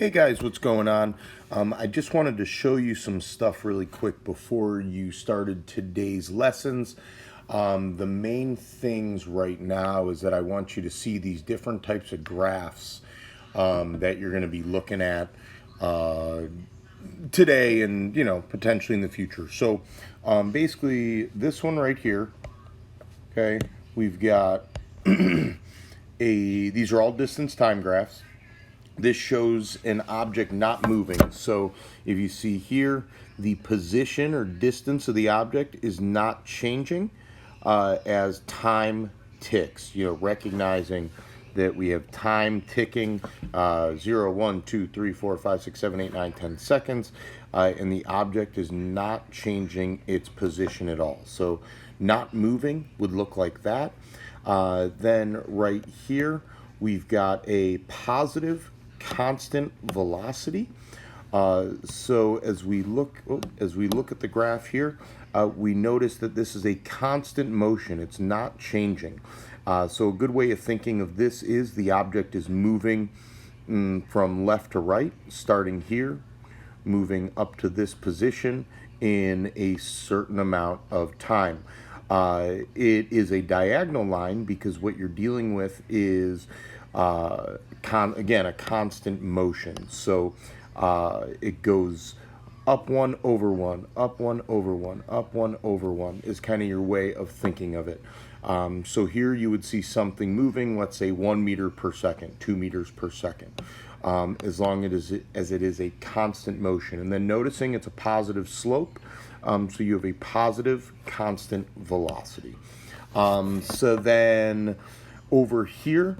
Hey guys, what's going on? I just wanted to show you some stuff really quick before you started today's lessons. The main things right now is that I want you to see these different types of graphs that you're going to be looking at uh, today and potentially in the future. So basically, this one right here, okay, we've got these are all distance time graphs. This shows an object not moving. So if you see here, the position or distance of the object is not changing as time ticks, recognizing that we have time ticking 0, 1, 2, 3, 4, 5, 6, 7, 8, 9, 10 seconds, and the object is not changing its position at all. So not moving would look like that. Then right here, we've got a positive constant velocity. So as we look at the graph here, we notice that this is a constant motion. It's not changing. So a good way of thinking of this is the object is moving from left to right, starting here, moving up to this position in a certain amount of time. It is a diagonal line because what you're dealing with is again a constant motion. So it goes up one over one, up one over one, up one over one is kind of your way of thinking of it. So here you would see something moving, let's say 1 meter per second, 2 meters per second, as long as it is a constant motion. And then noticing it's a positive slope, so you have a positive constant velocity. So then over here,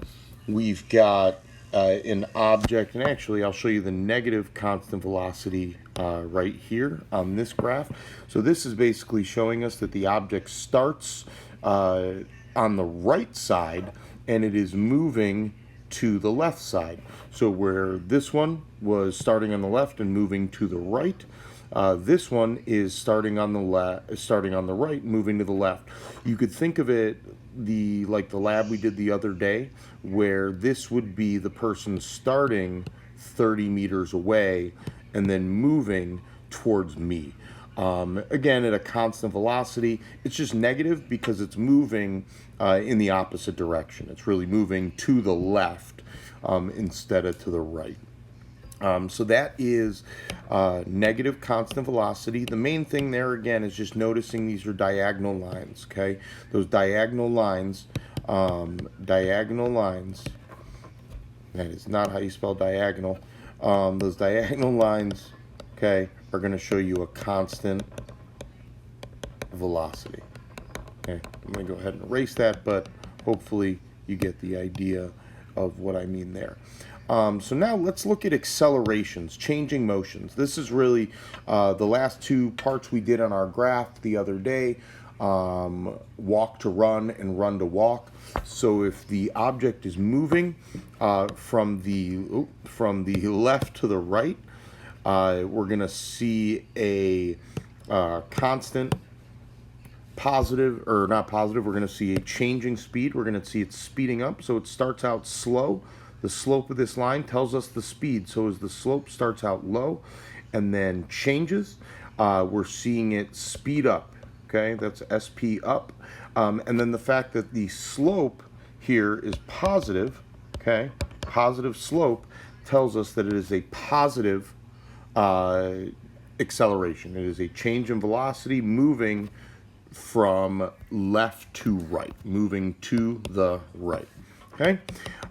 we've got an object, and actually I'll show you the negative constant velocity right here on this graph. So this is basically showing us that the object starts on the right side and it is moving to the left side. So where this one was starting on the left and moving to the right, this one is starting on the right, moving to the left. You could think of it like the lab we did the other day, where this would be the person starting 30 meters away and then moving towards me. Again, at a constant velocity, it's just negative because it's moving in the opposite direction. It's really moving to the left instead of to the right. So that is negative constant velocity. The main thing there, again, is just noticing these are diagonal lines, okay? Those diagonal lines, that is not how you spell diagonal. Those diagonal lines, okay, are going to show you a constant velocity. Okay, I'm going to go ahead and erase that, but hopefully you get the idea of what I mean there. So now let's look at accelerations, changing motions. This is really the last two parts we did on our graph the other day, walk to run and run to walk. So if the object is moving from the left to the right, we're going to see a constant positive, or not positive, we're going to see a changing speed. We're going to see it speeding up. So it starts out slow. The slope of this line tells us the speed. So as the slope starts out low and then changes, we're seeing it speed up. Okay, that's SP up. And then the fact that the slope here is positive, okay, positive slope tells us that it is a positive acceleration. It is a change in velocity moving from left to right, moving to the right. Okay,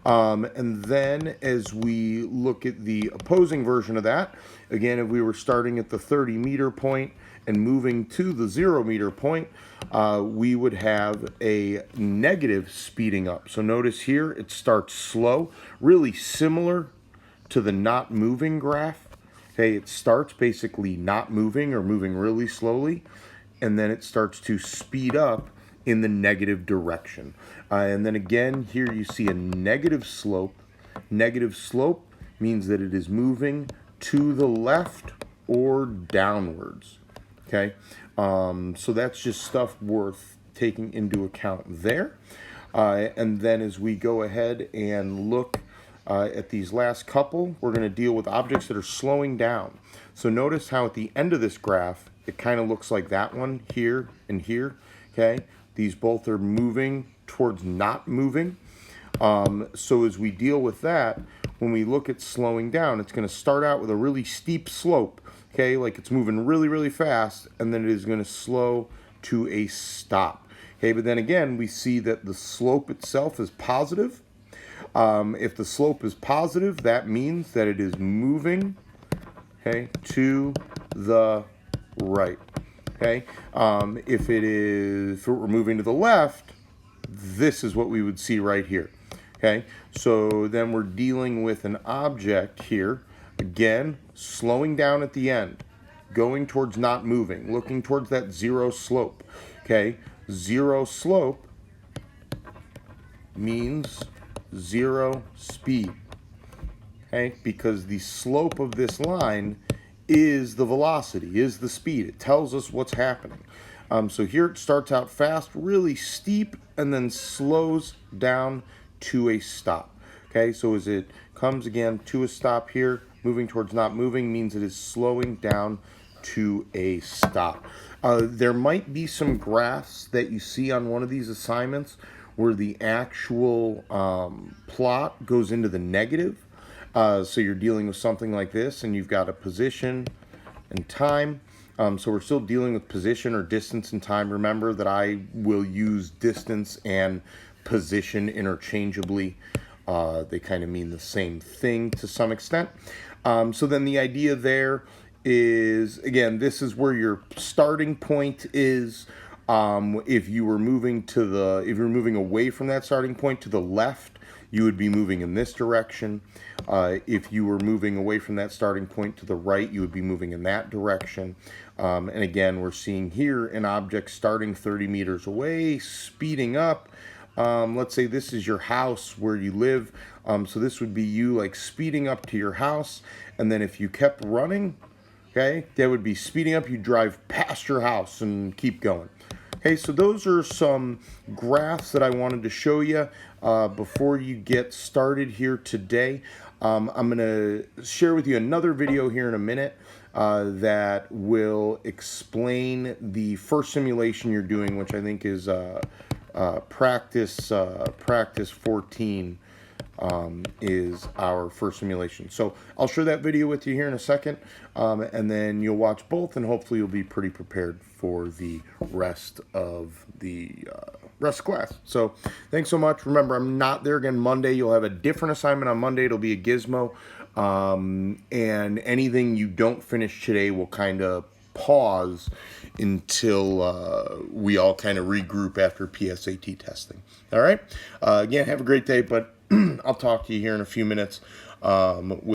and then as we look at the opposing version of that, again, if we were starting at the 30 meter point and moving to the 0 meter point, we would have a negative speeding up. So notice here it starts slow, really similar to the not moving graph. Okay, it starts basically not moving or moving really slowly, and then it starts to speed up in the negative direction. And then again, here you see a negative slope. Negative slope means that it is moving to the left or downwards. Okay, so that's just stuff worth taking into account there. And then as we go ahead and look At these last couple, we're going to deal with objects that are slowing down. So notice how at the end of this graph, it kind of looks like that one here and here. Okay, these both are moving towards not moving. So as we deal with that, when we look at slowing down, it's going to start out with a really steep slope. Okay, like it's moving really, really fast, and then it is going to slow to a stop. Okay, but then again, we see that the slope itself is positive. If the slope is positive, that means that it is moving, okay, to the right. Okay, if it were moving to the left, this is what we would see right here. Okay, so then we're dealing with an object here, again, slowing down at the end, going towards not moving, looking towards that zero slope. Okay, zero slope means zero speed. Okay, because the slope of this line is the velocity, is the speed. It tells us what's happening. So here it starts out fast, really steep, and then slows down to a stop. Okay, so as it comes again to a stop here, moving towards not moving means it is slowing down to a stop. There might be some graphs that you see on one of these assignments where the actual plot goes into the negative. So you're dealing with something like this, and you've got a position and time. So we're still dealing with position or distance and time. Remember that I will use distance and position interchangeably. They kind of mean the same thing to some extent. So then the idea there is, again, this is where your starting point is. If you were moving away from that starting point to the left, you would be moving in this direction. If you were moving away from that starting point to the right, you would be moving in that direction. And again, we're seeing here an object starting 30 meters away, speeding up. Let's say this is your house where you live. So this would be you like speeding up to your house. And then if you kept running, okay, that would be speeding up. You drive past your house and keep going. Okay, so those are some graphs that I wanted to show you before you get started here today. I'm going to share with you another video here in a minute that will explain the first simulation you're doing, which I think is practice 14 is our first simulation. So I'll share that video with you here in a second, and then you'll watch both, and hopefully you'll be pretty prepared for the rest of the class. So thanks so much. Remember, I'm not there again Monday. You'll have a different assignment on Monday. It'll be a gizmo, and anything you don't finish today will kind of pause until we all kind of regroup after PSAT testing. All right. Again, have a great day, but I'll talk to you here in a few minutes.